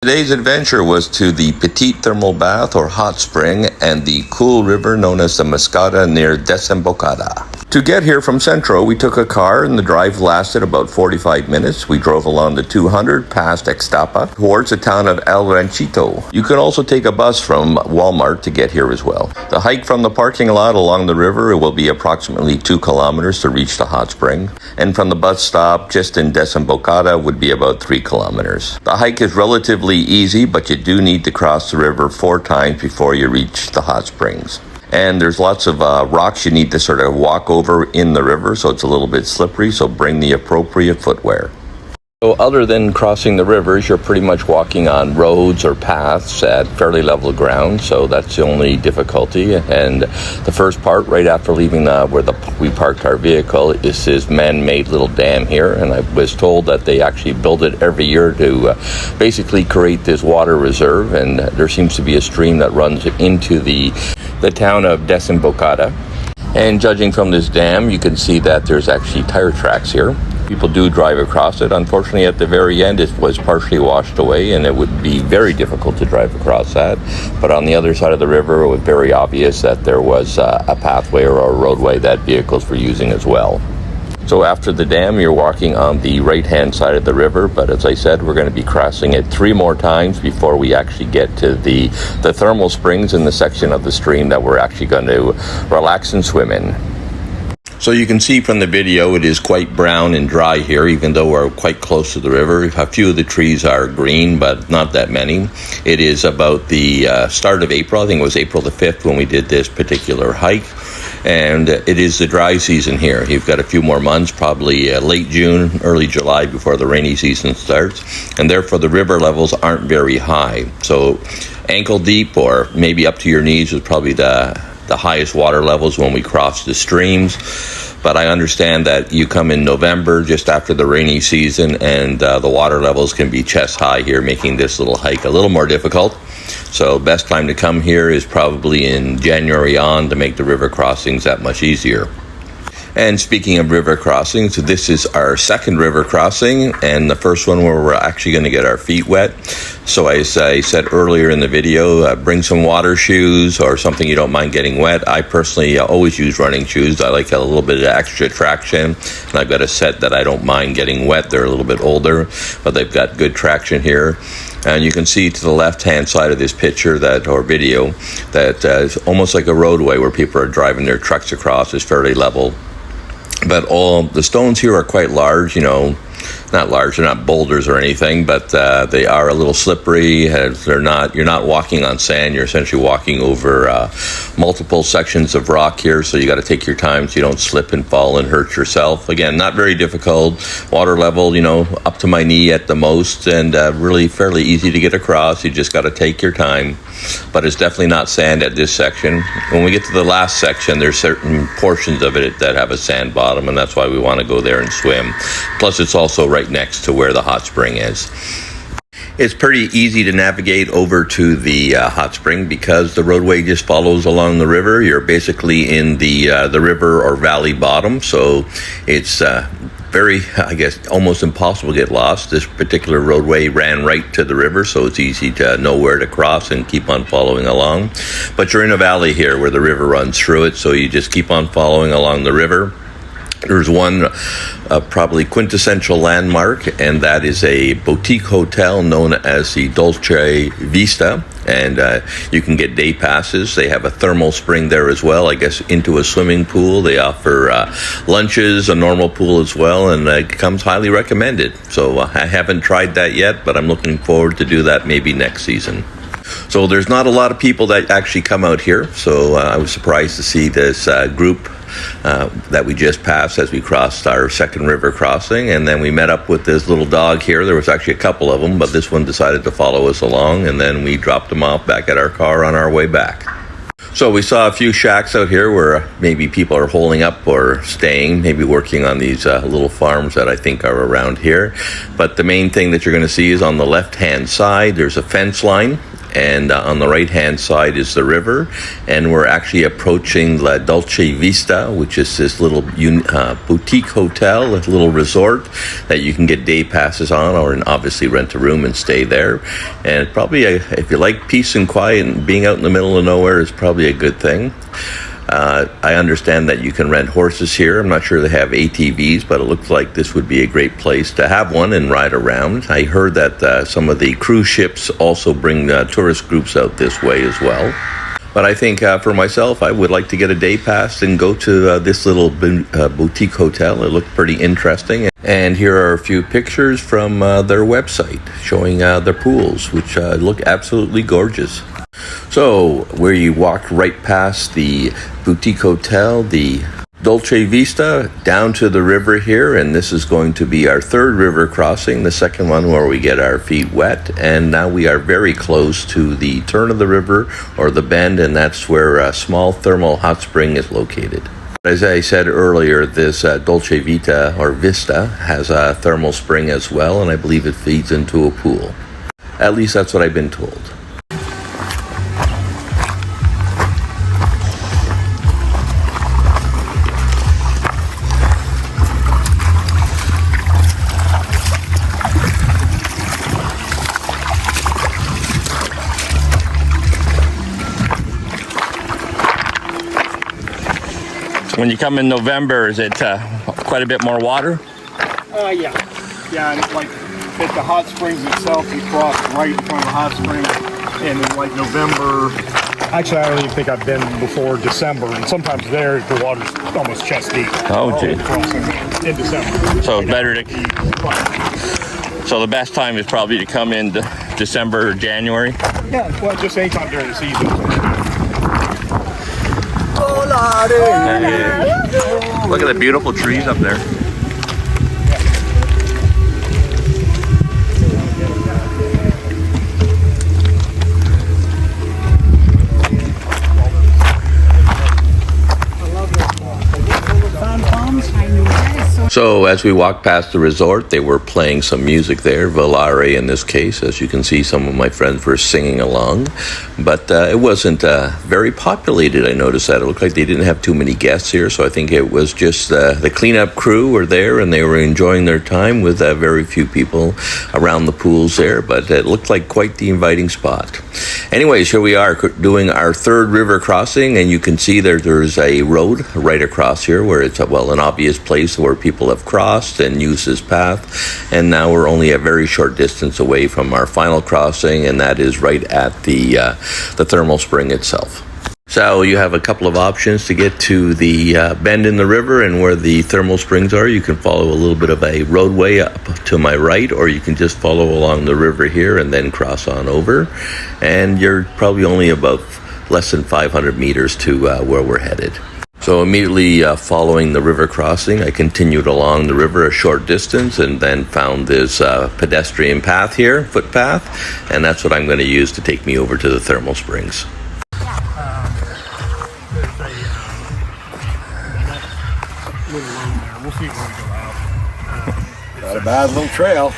Today's adventure was to the Petite Thermal Bath or Hot Spring and the cool river known as the Mascota near Desembocada. To get here from Centro, we took a car and the drive lasted about 45 minutes. We drove along the 200 past Ixtapa towards the town of El Ranchito. You can also take a bus from Walmart to get here as well. The hike from the parking lot along the river will be approximately 2 kilometers to reach the hot spring, and from the bus stop just in Desembocada would be about 3 kilometers. The hike is relatively easy, but you do need to cross the river 4 times before you reach the hot springs. And there's lots of rocks you need to sort of walk over in the river, so it's a little bit slippery, so bring the appropriate footwear. So other than crossing the rivers, you're pretty much walking on roads or paths at fairly level ground, so that's the only difficulty. And the first part, right after leaving where we parked our vehicle, is this man-made little dam here, and I was told that they actually build it every year to basically create this water reserve, and there seems to be a stream that runs into the town of Desembocada. And judging from this dam, you can see that there's actually tire tracks here. People do drive across it. Unfortunately, at the very end, it was partially washed away, and it would be very difficult to drive across that. But on the other side of the river, it was very obvious that there was a pathway or a roadway that vehicles were using as well. So after the dam, you're walking on the right-hand side of the river, but as I said, we're going to be crossing it 3 more times before we actually get to the thermal springs in the section of the stream that we're actually going to relax and swim in. So you can see from the video it is quite brown and dry here, even though we're quite close to the river. A few of the trees are green, but not that many. It is about the start of April. I think it was April the 5th when we did this particular hike. And it is the dry season here. You've got a few more months, probably late June, early July before the rainy season starts. And therefore the river levels aren't very high. So ankle deep or maybe up to your knees is probably the highest water levels when we cross the streams. But I understand that you come in November, just after the rainy season, and the water levels can be chest high here, making this little hike a little more difficult. So best time to come here is probably in January on to make the river crossings that much easier. And speaking of river crossings, this is our second river crossing, and the first one where we're actually going to get our feet wet. So as I said earlier in the video, bring some water shoes or something you don't mind getting wet. I personally always use running shoes. I like a little bit of extra traction, and I've got a set that I don't mind getting wet. They're a little bit older, but they've got good traction here. And you can see to the left-hand side of this picture or video that is almost like a roadway where people are driving their trucks across. It's fairly level. But all the stones here are quite large, not large, they're not boulders or anything, but they are a little slippery. You're not walking on sand, you're essentially walking over multiple sections of rock here, so you got to take your time so you don't slip and fall and hurt yourself. Again, not very difficult. Water level, up to my knee at the most, and really fairly easy to get across. You just got to take your time. But it's definitely not sand at this section. When we get to the last section, there's certain portions of it that have a sand bottom, and that's why we want to go there and swim. Plus, it's also right next to where the hot spring is. It's pretty easy to navigate over to the hot spring because the roadway just follows along the river. You're basically in the river or valley bottom, so it's very, almost impossible to get lost. This particular roadway ran right to the river, so it's easy to know where to cross and keep on following along. But you're in a valley here where the river runs through it, so you just keep on following along the river. There's one probably quintessential landmark, and that is a boutique hotel known as the Dolce Vista, and you can get day passes. They have a thermal spring there as well, I guess into a swimming pool. They offer lunches, a normal pool as well, and it comes highly recommended. So I haven't tried that yet, but I'm looking forward to do that maybe next season. So there's not a lot of people that actually come out here, so I was surprised to see this group that we just passed as we crossed our second river crossing, and then we met up with this little dog here. There was actually a couple of them, but this one decided to follow us along, and then we dropped him off back at our car on our way back. So we saw a few shacks out here where maybe people are holing up or staying, maybe working on these little farms that I think are around here. But the main thing that you're going to see is on the left-hand side, there's a fence line. and on the right-hand side is the river, and we're actually approaching La Dolce Vista, which is this little boutique hotel, a little resort that you can get day passes on, or obviously rent a room and stay there. And probably, if you like peace and quiet and being out in the middle of nowhere, is probably a good thing. I understand that you can rent horses here. I'm not sure they have ATVs, but it looks like this would be a great place to have one and ride around. I heard that some of the cruise ships also bring tourist groups out this way as well. But I think for myself, I would like to get a day pass and go to this little boutique hotel. It looked pretty interesting. And here are a few pictures from their website showing their pools, which look absolutely gorgeous. So, where you walked right past the boutique hotel, the Dolce Vista, down to the river here, and this is going to be our third river crossing, the second one where we get our feet wet, and now we are very close to the turn of the river, or the bend, and that's where a small thermal hot spring is located. As I said earlier, this Dolce Vita, or Vista, has a thermal spring as well, and I believe it feeds into a pool. At least that's what I've been told. When you come in November, is it quite a bit more water? Yeah. Yeah, and like at the hot springs itself, you cross right in front of the hot springs, and in like November, actually I don't even think I've been before December, and sometimes there the water's almost chest deep. Oh, gee. In December. So it's better to... So the best time is probably to come in December or January? Yeah, well, just anytime during the season. Hey. Look at the beautiful trees up there. So as we walked past the resort, they were playing some music there, Volare in this case. As you can see, some of my friends were singing along. But it wasn't very populated, I noticed that. It looked like they didn't have too many guests here, so I think it was just the cleanup crew were there, and they were enjoying their time with very few people around the pools there. But it looked like quite the inviting spot. Anyways, here we are doing our third river crossing, and you can see there's a road right across here where it's, well, an obvious place where people have crossed and used this path. And now we're only a very short distance away from our final crossing, and that is right at the thermal spring itself. So you have a couple of options to get to the bend in the river and where the thermal springs are. You can follow a little bit of a roadway up to my right, or you can just follow along the river here and then cross on over. And you're probably only about less than 500 meters to where we're headed. So immediately following the river crossing, I continued along the river a short distance and then found this pedestrian path here, footpath, and that's what I'm going to use to take me over to the thermal springs. Not a bad little trail.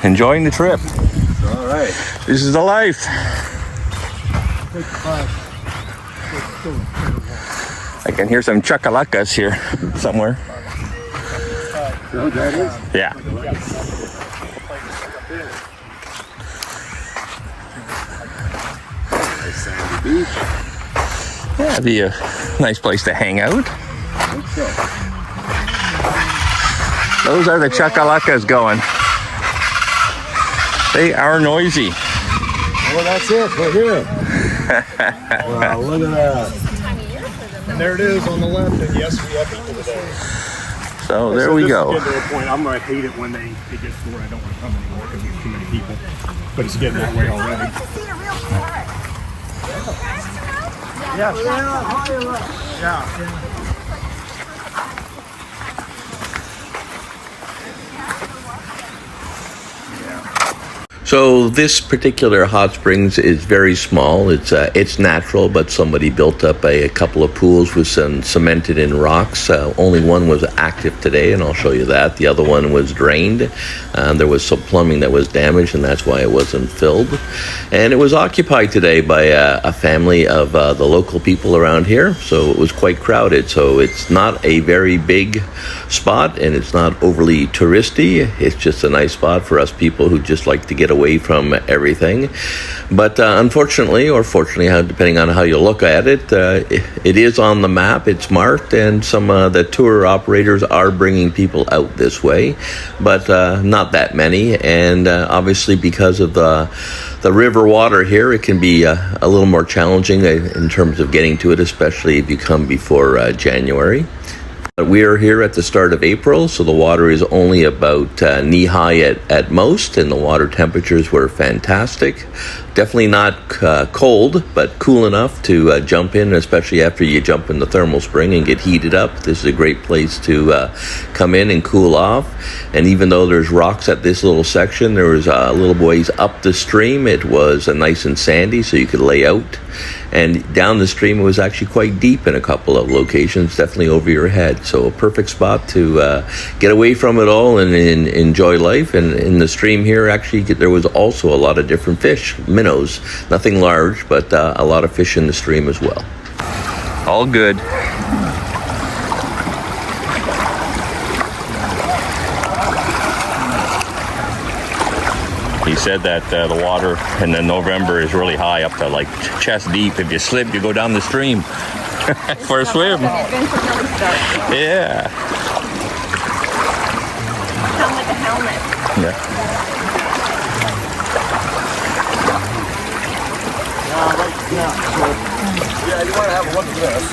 Enjoying the trip. All right. This is the life. I can hear some chacalacas here somewhere. Oh, that is? Yeah. Nice sandy beach. Yeah, it'd be a nice place to hang out. I think so. Those are the chacalacas going. They are noisy. Well, that's it. We're here. Wow, look at that. And there it is on the left, and yes, we have people today. So there we go. Getting to a point, I'm going to hate it when they get to where I don't want to come anymore because there's too many people. But it's getting that way already. Yeah. So this particular hot springs is very small. It's natural, but somebody built up a couple of pools with some cemented in rocks. Only one was active today, and I'll show you that. The other one was drained. There was some plumbing that was damaged, and that's why it wasn't filled. And it was occupied today by a family of the local people around here, so it was quite crowded. So it's not a very big spot, and it's not overly touristy. It's just a nice spot for us people who just like to get away from everything. But unfortunately, or fortunately, depending on how you look at it, it is on the map. It's marked, and some the tour operators are bringing people out this way, but not that many. And obviously, because of the river water here, it can be a little more challenging in terms of getting to it, especially if you come before January. We are here at the start of April, so the water is only about knee-high at most, and the water temperatures were fantastic. Definitely not cold, but cool enough to jump in, especially after you jump in the thermal spring and get heated up. This is a great place to come in and cool off. And even though there's rocks at this little section, there was a little ways up the stream. It was nice and sandy, so you could lay out. And down the stream, it was actually quite deep in a couple of locations, definitely over your head. So a perfect spot to get away from it all and enjoy life. And in the stream here, actually, there was also a lot of different fish, minnows. Nothing large, but a lot of fish in the stream as well. All good. He said that the water in November is really high, up to like chest deep. If you slip, you go down the stream for a swim. Yeah. Come with a helmet. Yeah. Yeah, you want to have a look at this.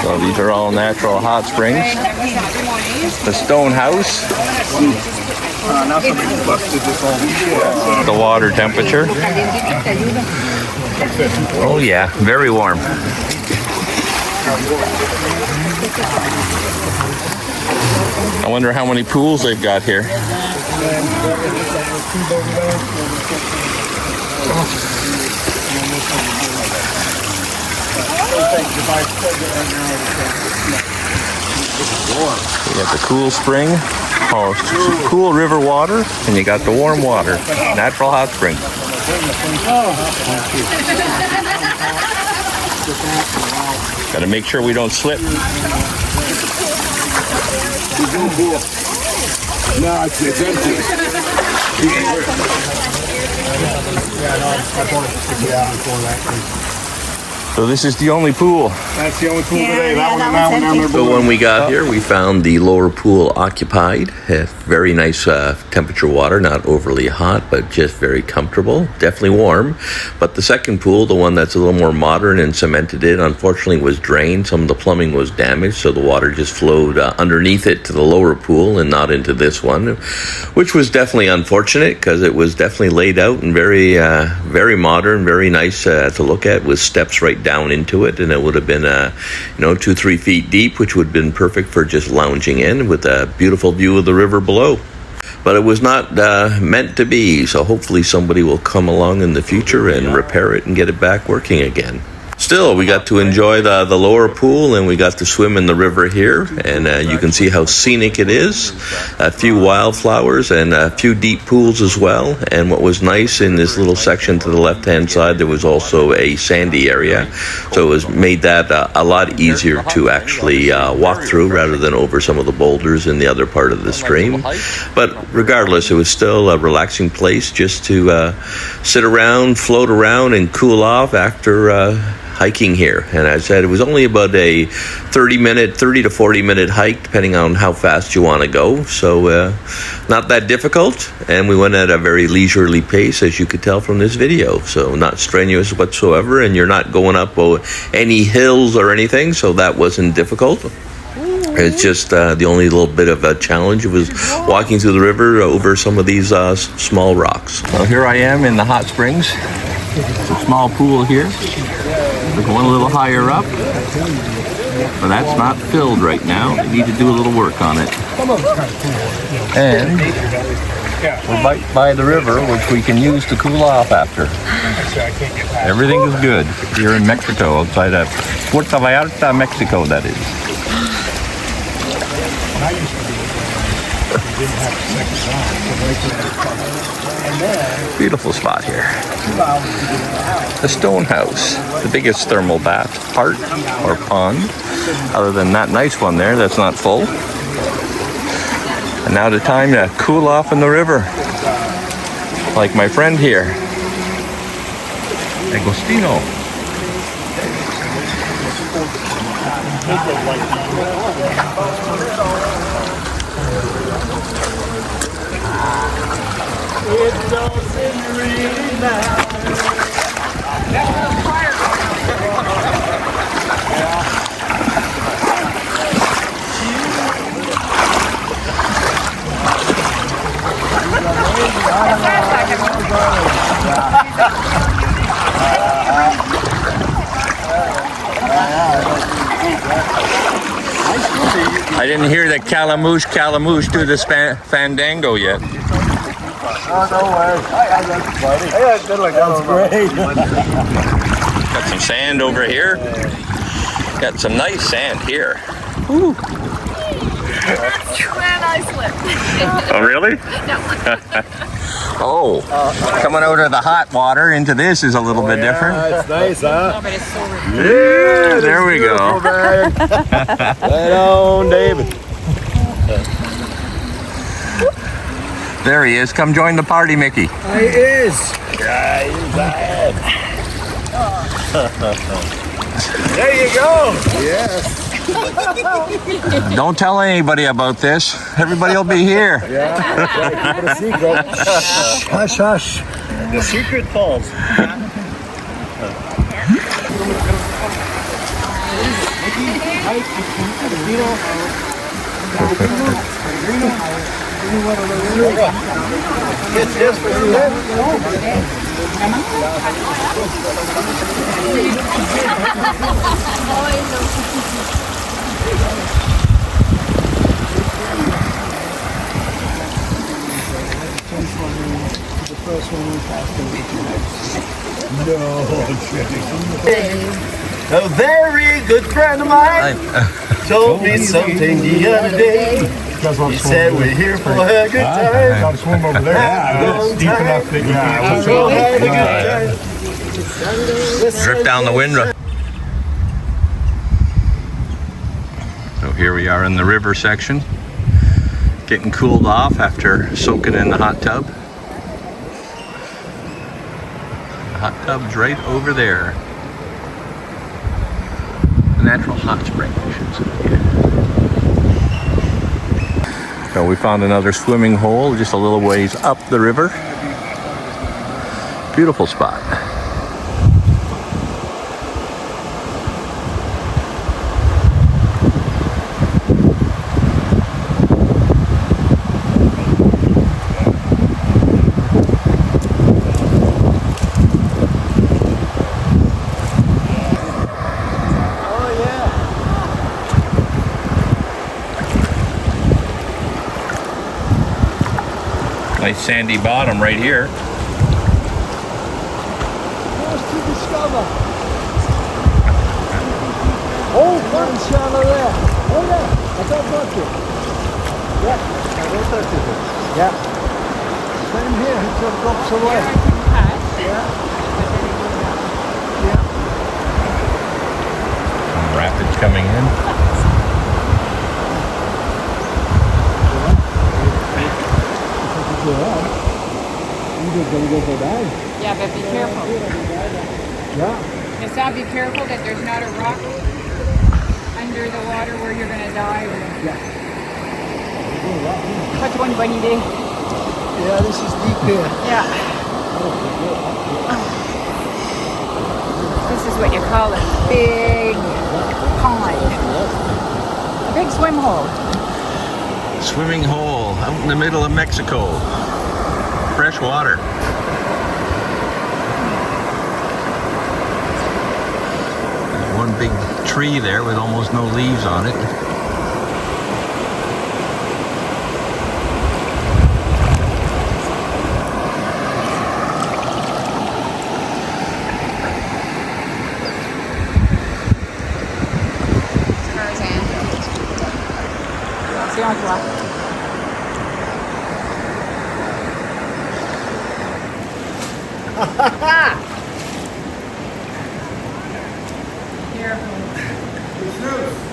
So these are all natural hot springs. The stone house. Now somebody busted this all. The water temperature. Oh yeah, very warm. I wonder how many pools they've got here. You got the cool spring, cool river water, and you got the warm water, natural hot spring. Got to make sure we don't slip. No, it's empty. So this is the only pool. That's the only pool today. Yeah, That one down there. So when we got here, we found the lower pool occupied. Very nice temperature water, not overly hot, but just very comfortable. Definitely warm. But the second pool, the one that's a little more modern and cemented in, unfortunately was drained. Some of the plumbing was damaged, so the water just flowed underneath it to the lower pool and not into this one, which was definitely unfortunate because it was definitely laid out and very modern, very nice to look at, with steps right down into it, and it would have been 2-3 feet deep, which would have been perfect for just lounging in with a beautiful view of the river below. But it was not meant to be, so hopefully somebody will come along in the future and repair it and get it back working again. Still, we got to enjoy the lower pool, and we got to swim in the river here, and you can see how scenic it is. A few wildflowers and a few deep pools as well. And what was nice, in this little section to the left-hand side, there was also a sandy area, so it was made that a lot easier to actually walk through rather than over some of the boulders in the other part of the stream. But regardless, it was still a relaxing place just to sit around, float around, and cool off after hiking here. And I said it was only about a 30 to 40 minute hike, depending on how fast you want to go. So not that difficult, and we went at a very leisurely pace, as you could tell from this video. So not strenuous whatsoever, and you're not going up any hills or anything, so that wasn't difficult. It's just the only little bit of a challenge was walking through the river over some of these small rocks. So here I am in the hot springs. It's a small pool here. We're going a little higher up. But that's not filled right now. They need to do a little work on it. Some of it's kind of cool. And we're right by the river, which we can use to cool off after. I can't get past. Everything is good here in Mexico, outside of Puerto Vallarta, Mexico, that is. When I used to be we didn't have a second line, so right there. And then Beautiful spot here. 2 hours to get in the house. The Stone House, the biggest thermal bath part or pond. Other than that nice one there, that's not full. And now the time to cool off in the river. Like my friend here, Agostino. It doesn't really matter. I didn't hear the Calamouche do this fandango yet. Oh, no way. That's funny. Yeah, good one. That was great. Got some sand over here. Got some nice sand here. Ooh. And I slipped. Oh, really? No. Oh, coming out of the hot water into this is a little bit different. That's nice, huh? Oh, but it's so Yeah, there we go. Right on, David. There he is. Come join the party, Mickey. He is. Yeah, he's bad. There you go. Yes. Don't tell anybody about this. Everybody will be here. Yeah. Keep it a secret. Hush, hush. The secret falls. Get this for you. A very good friend of mine told me something the other day. He said we're here for a good time. Got to swim over there. Yeah, it's deep enough that you can We'll have a good time. Drip down the window. So here we are in the river section, getting cooled off after soaking in the hot tub. The hot tub's right over there. The natural hot spring, I should say. So we found another swimming hole just a little ways up the river. Beautiful spot. Nice sandy bottom right here. What's to discover? Oh, one shallow there. Oh yeah, I don't touch it. Yeah, I don't touch it. Yeah. Same here, it just drops away. Yeah. Yeah. Rapids coming in. Yeah, but be careful. Yeah. Just now be careful that there's not a rock under the water where you're going to die. What's one bunny day? Yeah, this is deep here. Yeah. This is what you call a big pond. A big swim hole. Swimming hole out in the middle of Mexico. Fresh water. One big tree tree there with almost no leaves on it.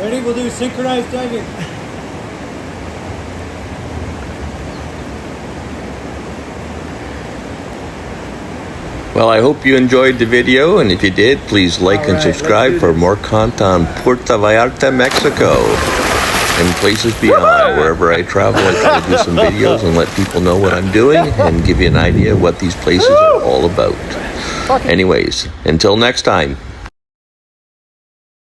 Ready? We'll do synchronized diving. Well, I hope you enjoyed the video, and if you did, please like and All right, subscribe let's do for this. more content on Puerto Vallarta, Mexico, and places beyond. Wherever I travel, I try to do some videos and let people know what I'm doing and give you an idea of what these places are all about. Anyways, until next time.